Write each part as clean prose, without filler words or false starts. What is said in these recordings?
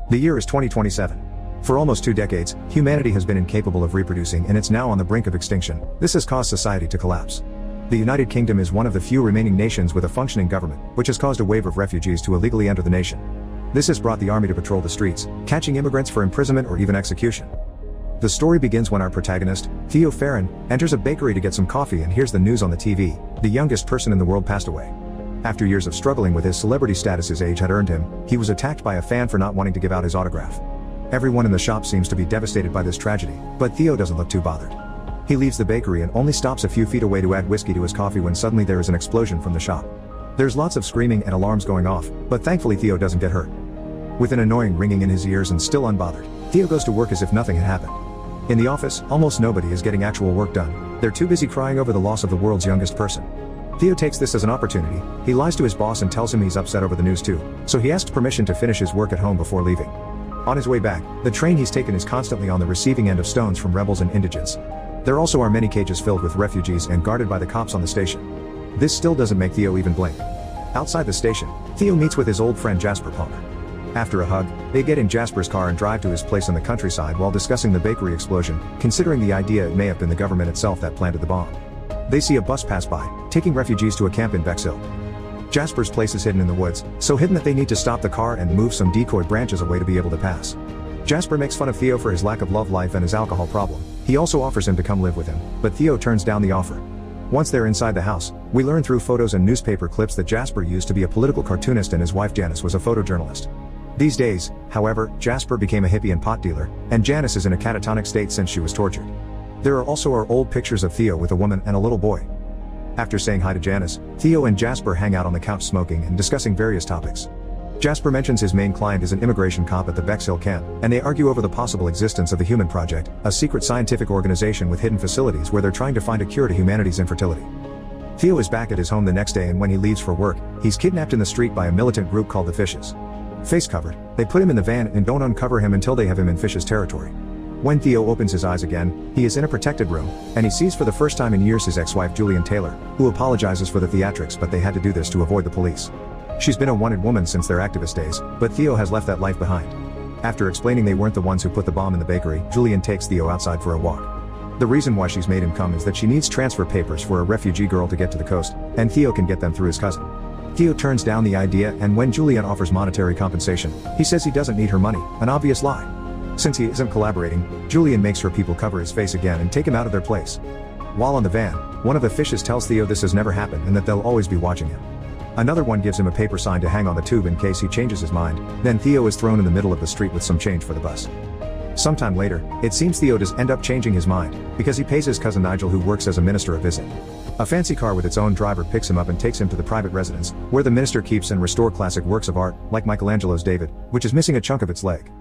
The year is 2027. For almost 2 decades, humanity has been incapable of reproducing and it's now on the brink of extinction. This has caused society to collapse. The United Kingdom is one of the few remaining nations with a functioning government, which has caused a wave of refugees to illegally enter the nation. This has brought the army to patrol the streets, catching immigrants for imprisonment or even execution. The story begins when our protagonist, Theo, enters a bakery to get some coffee and hears the news on the TV. The youngest person in the world passed away. After years of struggling with his celebrity status his age had earned him, he was attacked by a fan for not wanting to give out his autograph. Everyone in the shop seems to be devastated by this tragedy, but Theo doesn't look too bothered. He leaves the bakery and only stops a few feet away to add whiskey to his coffee when suddenly there is an explosion from the shop. There's lots of screaming and alarms going off, but thankfully Theo doesn't get hurt. With an annoying ringing in his ears and still unbothered, Theo goes to work as if nothing had happened. In the office, almost nobody is getting actual work done. They're too busy crying over the loss of the world's youngest person. Theo takes this as an opportunity. He lies to his boss and tells him he's upset over the news too, so he asks permission to finish his work at home before leaving. On his way back, the train he's taken is constantly on the receiving end of stones from rebels and indigents. There also are many cages filled with refugees and guarded by the cops on the station. This still doesn't make Theo even blink. Outside the station, Theo meets with his old friend Jasper Palmer. After a hug, they get in Jasper's car and drive to his place in the countryside while discussing the bakery explosion, considering the idea it may have been the government itself that planted the bomb. They see a bus pass by, taking refugees to a camp in Bexhill. Jasper's place is hidden in the woods, so hidden that they need to stop the car and move some decoy branches away to be able to pass. Jasper makes fun of Theo for his lack of love life and his alcohol problem. He also offers him to come live with him, but Theo turns down the offer. Once they're inside the house, we learn through photos and newspaper clips that Jasper used to be a political cartoonist and his wife Janice was a photojournalist. These days, however, Jasper became a hippie and pot dealer, and Janice is in a catatonic state since she was tortured. There are also our old pictures of Theo with a woman and a little boy. After saying hi to Janice, Theo and Jasper hang out on the couch smoking and discussing various topics. Jasper mentions his main client is an immigration cop at the Bexhill camp, and they argue over the possible existence of the Human Project, a secret scientific organization with hidden facilities where they're trying to find a cure to humanity's infertility. Theo is back at his home the next day, and when he leaves for work, he's kidnapped in the street by a militant group called the Fishes. Face covered, they put him in the van and don't uncover him until they have him in Fish's territory. When Theo opens his eyes again, he is in a protected room, and he sees for the first time in years his ex-wife Julian Taylor, who apologizes for the theatrics, but they had to do this to avoid the police. She's been a wanted woman since their activist days, but Theo has left that life behind. After explaining they weren't the ones who put the bomb in the bakery, Julian takes Theo outside for a walk. The reason why she's made him come is that she needs transfer papers for a refugee girl to get to the coast, and Theo can get them through his cousin. Theo turns down the idea, and when Julian offers monetary compensation, he says he doesn't need her money, an obvious lie. Since he isn't collaborating, Julian makes her people cover his face again and take him out of their place. While on the van, one of the Fishes tells Theo this has never happened and that they'll always be watching him. Another one gives him a paper sign to hang on the tube in case he changes his mind. Then Theo is thrown in the middle of the street with some change for the bus. Sometime later, it seems Theo does end up changing his mind, because he pays his cousin Nigel, who works as a minister, a visit. A fancy car with its own driver picks him up and takes him to the private residence, where the minister keeps and restores classic works of art, like Michelangelo's David, which is missing a chunk of its leg.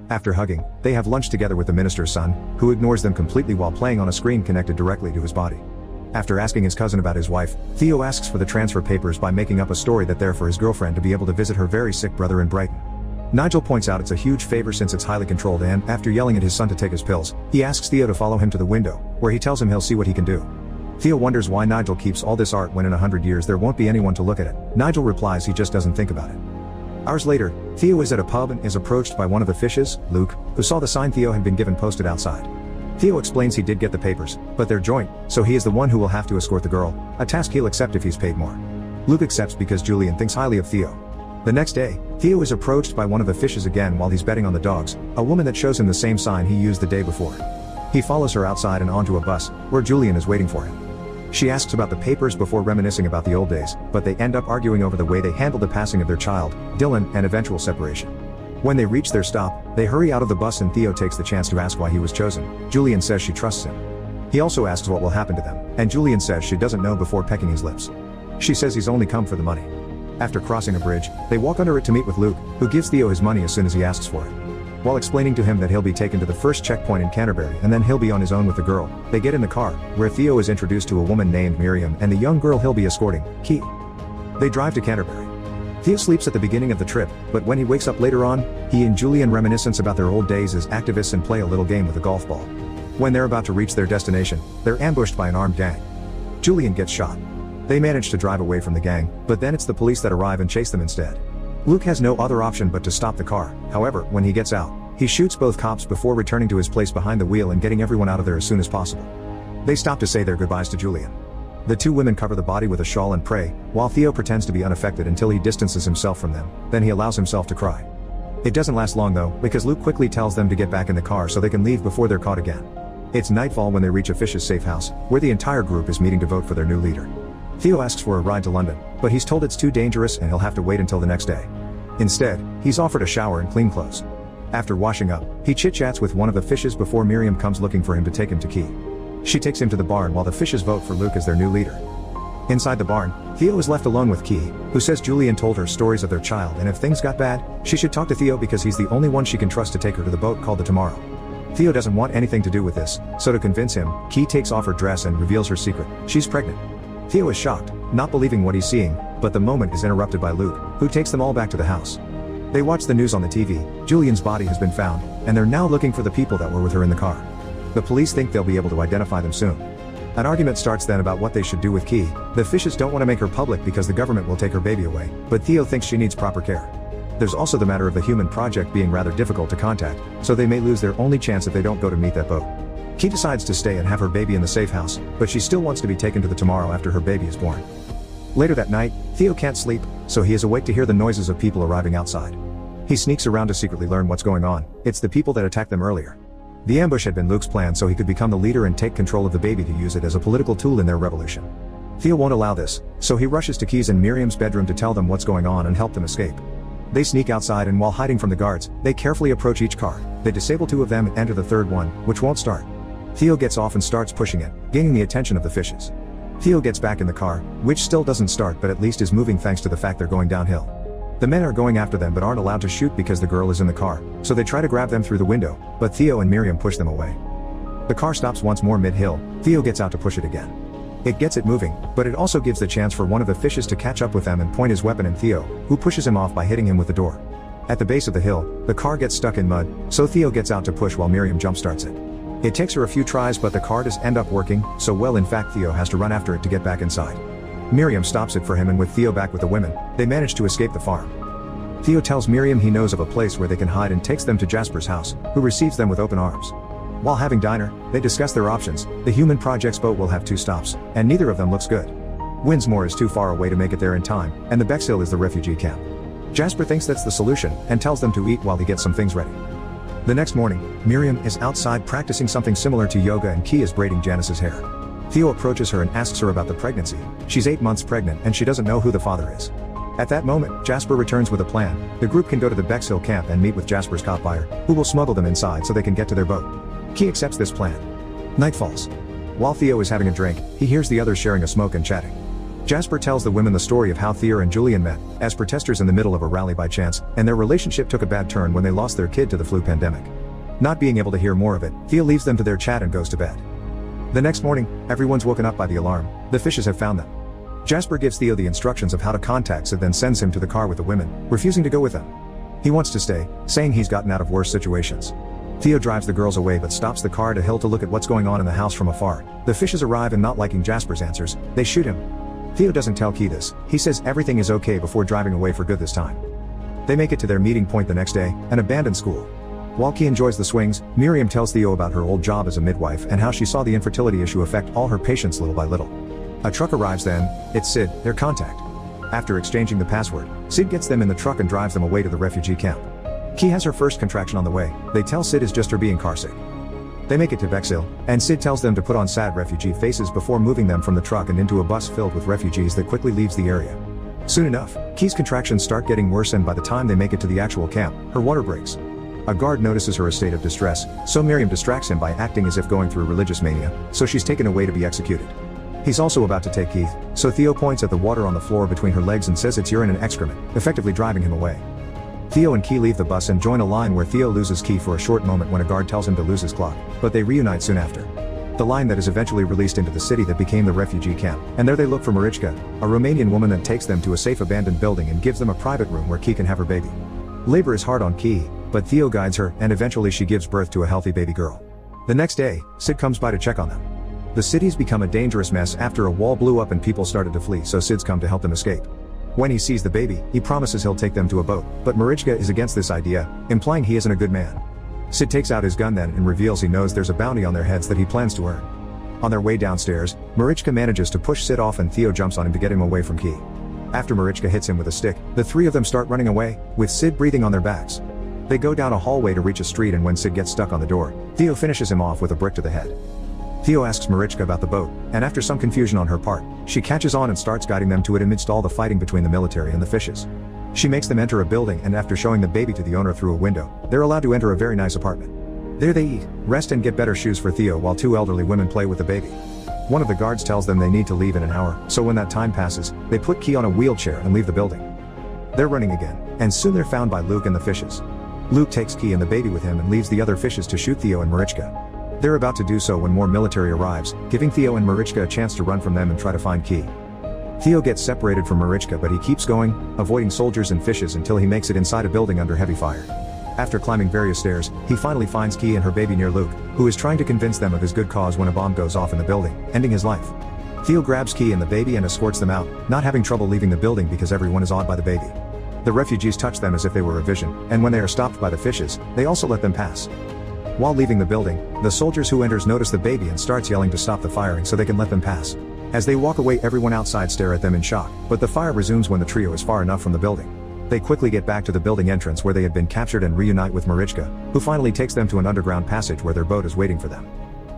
After hugging, they have lunch together with the minister's son, who ignores them completely while playing on a screen connected directly to his body. After asking his cousin about his wife, Theo asks for the transfer papers by making up a story that they're for his girlfriend to be able to visit her very sick brother in Brighton. Nigel points out it's a huge favor since it's highly controlled, and, after yelling at his son to take his pills, he asks Theo to follow him to the window, where he tells him he'll see what he can do. Theo wonders why Nigel keeps all this art when in 100 years there won't be anyone to look at it. Nigel replies he just doesn't think about it. Hours later, Theo is at a pub and is approached by one of the Fishes, Luke, who saw the sign Theo had been given posted outside. Theo explains he did get the papers, but they're joint, so he is the one who will have to escort the girl, a task he'll accept if he's paid more. Luke accepts because Julian thinks highly of Theo. The next day, Theo is approached by one of the Fishes again while he's betting on the dogs, a woman that shows him the same sign he used the day before. He follows her outside and onto a bus, where Julian is waiting for him. She asks about the papers before reminiscing about the old days, but they end up arguing over the way they handled the passing of their child, Dylan, and eventual separation. When they reach their stop, they hurry out of the bus and Theo takes the chance to ask why he was chosen. Julian says she trusts him. He also asks what will happen to them, and Julian says she doesn't know before pecking his lips. She says he's only come for the money. After crossing a bridge, they walk under it to meet with Luke, who gives Theo his money as soon as he asks for it. While explaining to him that he'll be taken to the first checkpoint in Canterbury and then he'll be on his own with the girl, they get in the car, where Theo is introduced to a woman named Miriam and the young girl he'll be escorting, Key. They drive to Canterbury. Theo sleeps at the beginning of the trip, but when he wakes up later on, he and Julian reminisce about their old days as activists and play a little game with a golf ball. When they're about to reach their destination, they're ambushed by an armed gang. Julian gets shot. They manage to drive away from the gang, but then it's the police that arrive and chase them instead. Luke has no other option but to stop the car. However, when he gets out, he shoots both cops before returning to his place behind the wheel and getting everyone out of there as soon as possible. They stop to say their goodbyes to Julian. The two women cover the body with a shawl and pray, while Theo pretends to be unaffected until he distances himself from them, then he allows himself to cry. It doesn't last long though, because Luke quickly tells them to get back in the car so they can leave before they're caught again. It's nightfall when they reach a fish's safe house, where the entire group is meeting to vote for their new leader. Theo asks for a ride to London, but he's told it's too dangerous and he'll have to wait until the next day. Instead, he's offered a shower and clean clothes. After washing up, he chit-chats with one of the fishes before Miriam comes looking for him to take him to Key. She takes him to the barn while the fishes vote for Luke as their new leader. Inside the barn, Theo is left alone with Key, who says Julian told her stories of their child and if things got bad, she should talk to Theo because he's the only one she can trust to take her to the boat called the Tomorrow. Theo doesn't want anything to do with this, so to convince him, Key takes off her dress and reveals her secret. She's pregnant. Theo is shocked, not believing what he's seeing, but the moment is interrupted by Luke, who takes them all back to the house. They watch the news on the TV. Julian's body has been found, and they're now looking for the people that were with her in the car. The police think they'll be able to identify them soon. An argument starts then about what they should do with Key. The fishes don't want to make her public because the government will take her baby away, but Theo thinks she needs proper care. There's also the matter of the human project being rather difficult to contact, so they may lose their only chance if they don't go to meet that boat. Key decides to stay and have her baby in the safe house, but she still wants to be taken to the Tomorrow after her baby is born. Later that night, Theo can't sleep, so he is awake to hear the noises of people arriving outside. He sneaks around to secretly learn what's going on. It's the people that attacked them earlier. The ambush had been Luke's plan so he could become the leader and take control of the baby to use it as a political tool in their revolution. Theo won't allow this, so he rushes to Key's and Miriam's bedroom to tell them what's going on and help them escape. They sneak outside and while hiding from the guards, they carefully approach each car. They disable two of them and enter the third one, which won't start. Theo gets off and starts pushing it, gaining the attention of the fishes. Theo gets back in the car, which still doesn't start but at least is moving thanks to the fact they're going downhill. The men are going after them but aren't allowed to shoot because the girl is in the car, so they try to grab them through the window, but Theo and Miriam push them away. The car stops once more mid-hill. Theo gets out to push it again. It gets it moving, but it also gives the chance for one of the fishes to catch up with them and point his weapon at Theo, who pushes him off by hitting him with the door. At the base of the hill, the car gets stuck in mud, so Theo gets out to push while Miriam jumpstarts it. It takes her a few tries but the car does end up working, so well in fact Theo has to run after it to get back inside. Miriam stops it for him and with Theo back with the women, they manage to escape the farm. Theo tells Miriam he knows of a place where they can hide and takes them to Jasper's house, who receives them with open arms. While having dinner, they discuss their options. The Human Project's boat will have 2 stops, and neither of them looks good. Winsmore is too far away to make it there in time, and the Bexhill is the refugee camp. Jasper thinks that's the solution, and tells them to eat while he gets some things ready. The next morning, Miriam is outside practicing something similar to yoga and Key is braiding Janice's hair. Theo approaches her and asks her about the pregnancy. She's 8 months pregnant and she doesn't know who the father is. At that moment, Jasper returns with a plan. The group can go to the Bexhill camp and meet with Jasper's cop buyer, who will smuggle them inside so they can get to their boat. Key accepts this plan. Night falls. While Theo is having a drink, he hears the others sharing a smoke and chatting. Jasper tells the women the story of how Theo and Julian met, as protesters in the middle of a rally by chance, and their relationship took a bad turn when they lost their kid to the flu pandemic. Not being able to hear more of it, Theo leaves them to their chat and goes to bed. The next morning, everyone's woken up by the alarm. The fishes have found them. Jasper gives Theo the instructions of how to contact Sid, then sends him to the car with the women, refusing to go with them. He wants to stay, saying he's gotten out of worse situations. Theo drives the girls away but stops the car to hill to look at what's going on in the house from afar. The fishes arrive and not liking Jasper's answers, they shoot him. Theo doesn't tell Key this. He says everything is okay before driving away for good this time. They make it to their meeting point the next day, an abandoned school. While Key enjoys the swings, Miriam tells Theo about her old job as a midwife and how she saw the infertility issue affect all her patients little by little. A truck arrives then. It's Sid, their contact. After exchanging the password, Sid gets them in the truck and drives them away to the refugee camp. Key has her first contraction on the way. They tell Sid it's just her being carsick. They make it to Bexhill, and Sid tells them to put on sad refugee faces before moving them from the truck and into a bus filled with refugees that quickly leaves the area. Soon enough, Key's contractions start getting worse and by the time they make it to the actual camp, her water breaks. A guard notices her state of distress, so Miriam distracts him by acting as if going through religious mania, so she's taken away to be executed. He's also about to take Keith, so Theo points at the water on the floor between her legs and says it's urine and excrement, effectively driving him away. Theo and Key leave the bus and join a line where Theo loses Key for a short moment when a guard tells him to lose his clock, but they reunite soon after. The line that is eventually released into the city that became the refugee camp, and there they look for Marichka, a Romanian woman that takes them to a safe abandoned building and gives them a private room where Key can have her baby. Labor is hard on Key, but Theo guides her and eventually she gives birth to a healthy baby girl. The next day, Sid comes by to check on them. The city's become a dangerous mess after a wall blew up and people started to flee, so Sid's come to help them escape. When he sees the baby, he promises he'll take them to a boat, but Marichka is against this idea, implying he isn't a good man. Sid takes out his gun then and reveals he knows there's a bounty on their heads that he plans to earn. On their way downstairs, Marichka manages to push Sid off and Theo jumps on him to get him away from Key. After Marichka hits him with a stick, the three of them start running away, with Sid breathing on their backs. They go down a hallway to reach a street, and when Sid gets stuck on the door, Theo finishes him off with a brick to the head. Theo asks Marichka about the boat, and after some confusion on her part, she catches on and starts guiding them to it amidst all the fighting between the military and the fishes. She makes them enter a building, and after showing the baby to the owner through a window, they're allowed to enter a very nice apartment. There they eat, rest and get better shoes for Theo while two elderly women play with the baby. One of the guards tells them they need to leave in an hour, so when that time passes, they put Key on a wheelchair and leave the building. They're running again, and soon they're found by Luke and the fishes. Luke takes Key and the baby with him and leaves the other fishes to shoot Theo and Marichka. They're about to do so when more military arrives, giving Theo and Marichka a chance to run from them and try to find Key. Theo gets separated from Marichka, but he keeps going, avoiding soldiers and fishes until he makes it inside a building under heavy fire. After climbing various stairs, he finally finds Key and her baby near Luke, who is trying to convince them of his good cause when a bomb goes off in the building, ending his life. Theo grabs Key and the baby and escorts them out, not having trouble leaving the building because everyone is awed by the baby. The refugees touch them as if they were a vision, and when they are stopped by the fishes, they also let them pass. While leaving the building, the soldiers who enters notice the baby and starts yelling to stop the firing so they can let them pass. As they walk away, everyone outside stare at them in shock, but the fire resumes when the trio is far enough from the building. They quickly get back to the building entrance where they had been captured and reunite with Marichka, who finally takes them to an underground passage where their boat is waiting for them.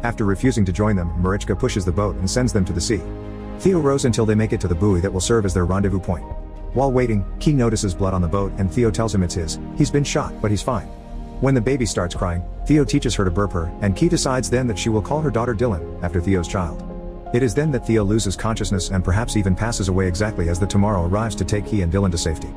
After refusing to join them, Marichka pushes the boat and sends them to the sea. Theo rows until they make it to the buoy that will serve as their rendezvous point. While waiting, Key notices blood on the boat and Theo tells him it's his. He's been shot, but he's fine. When the baby starts crying, Theo teaches her to burp her, and Key decides then that she will call her daughter Dylan, after Theo's child. It is then that Theo loses consciousness and perhaps even passes away exactly as the tomorrow arrives to take Key and Dylan to safety.